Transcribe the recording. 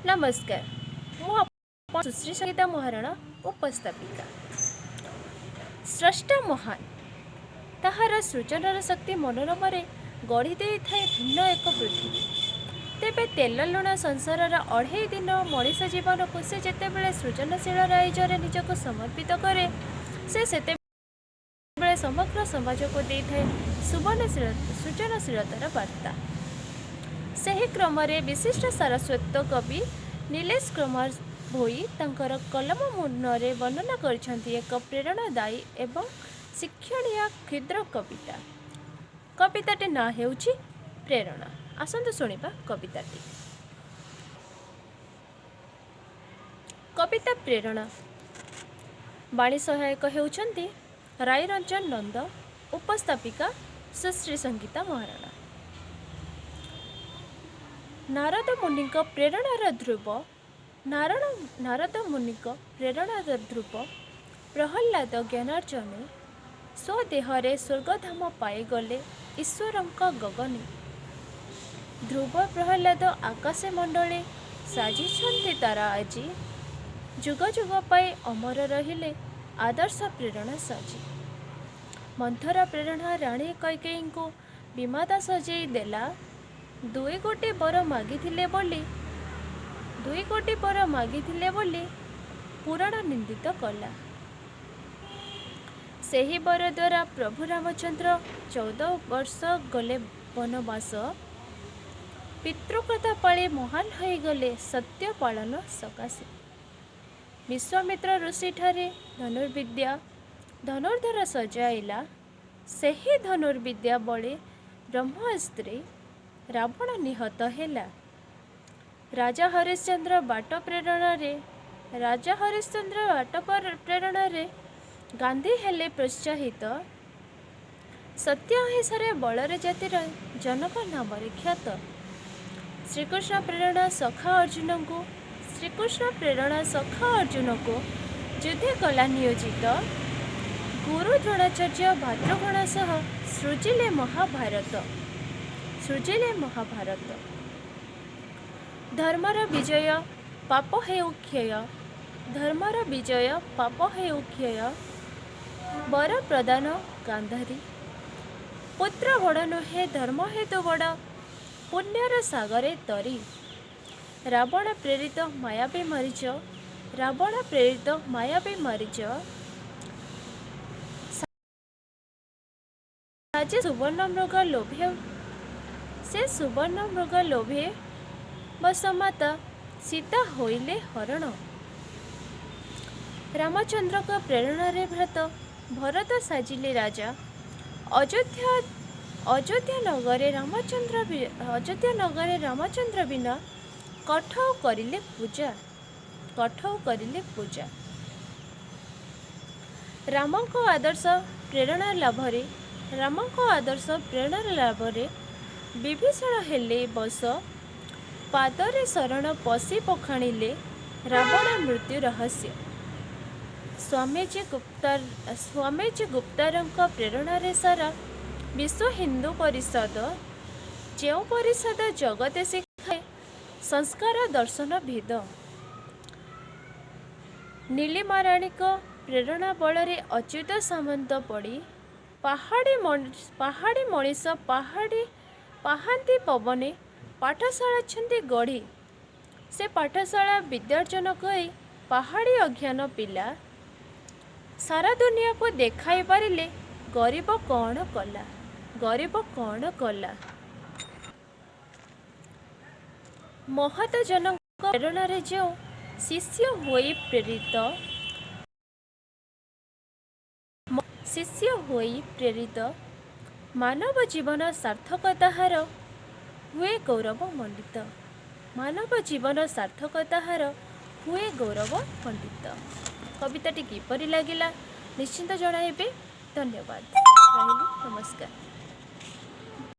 नमस्कार। मु सुश्री संगीता महाराणा उपस्थापिका। स्रष्टा महान ताहार सृजनर शक्ति मनोरम गढ़ी थाए भिन्न एक पृथ्वी। तेबे तेल लुण संसार अढ़े दिन मनीष जीवन को से जितेबाला सृजनशील राइजरे निजक समर्पित करे से समग्र समाज को दे थाए सृजनशीलतार वार्ता। सही क्रम विशिष्ट सारस्वत कवि नीलेश कुमार भोई तांकर कलम मुन्नरे वर्णना करछंती एक प्रेरणादायी एवं शिक्षणीय क्षुद्र कविता। कविताटी ना हेउछि प्रेरणा। आसंतु सुनिबा कविताटी। कविता प्रेरणा। बाणी सहायक हेउछंती रायरंजन नंद, उपस्थापिका सुश्री संगीता महाराणा। नारद मुनि प्रेरणार ध्रुव नारद मुनि प्रेरणार ध्रुव प्रहल्लाद ज्ञानार्जने स्वदेहरे स्वर्गधाम पाई गले ईश्वर गगने। ध्रुव प्रहल्लाद आकाशे मंडले साजिछन्ति तारा आजी जुग जुग पाई अमर रहिले आदर्श प्रेरणा साजी। मंथरा प्रेरणा राणी कैकेयी को विमादा सजई देला दुई गोटी बर मागिथिले बोली पुराण निंदित कला। सेही बर द्वारा प्रभु रामचंद्र 14 वर्ष गले वनवास पितृकथा पाଳି महान हो गले सत्य पालन सकाशे। विश्वामित्र ऋषि ठारे धनुर्धर सजाइला सेही धनुर्विद्या बळे ब्रह्मास्त्रे रावण निहत हेला। राजा हरिश्चंद्र बाट प्रेरणा गांधी हेले प्रोत्साहित सत्य अहिंसारे बलरे जातिर जनक नाम ख्यात। श्रीकृष्ण प्रेरणा सखा अर्जुन को युद्धे कला नियोजित। गुरु द्रोणाचार्य भाद्रगण सह सृजिले महाभारत। धर्मर विजय पाप हेउ क्षय वर प्रदान गांधारी। पुत्र बड़ नुहे धर्म हेतु बड़ पुण्यर सागरे तरी। रावण प्रेरित मायावी मरीच साजे सुवर्ण मृग लोभे बसमाता सीता होइले हरण। रामचंद्र को प्रेरणा रे भरत साजिले राजा। अयोध्या नगरे रामचंद्र बिना कठौ करिले पूजा। रामको आदर्श प्रेरणा लाभरे विभीषण हेले बस पादरे शरण पशि पखाणिले रावण मृत्यु रहस्य। स्वामीजी गुप्तारଙ୍କ प्रेरणा सारा विश्व हिंदू परिषद जो परिषद जगते शिखाए संस्कार दर्शन भेद। नीलिमाराणी प्रेरणा बल अच्युत सामंत पड़ी पहाड़ी मनीष पहांती पवने पाठशाला छंदी गढ़ी। से पाठशाला विद्यार्जन कई पहाड़ी अज्ञान पिला सारा दुनिया को देखाई पारिले गरीब कौन कला। महत जन प्रेरणा रे जो शिष्य होई प्रेरित मानव जीवन सार्थकताहार हुए गौरव मंडित। कविताटी किपरि लागिला निश्चिंत जणाइबे। धन्यवाद। नमस्कार।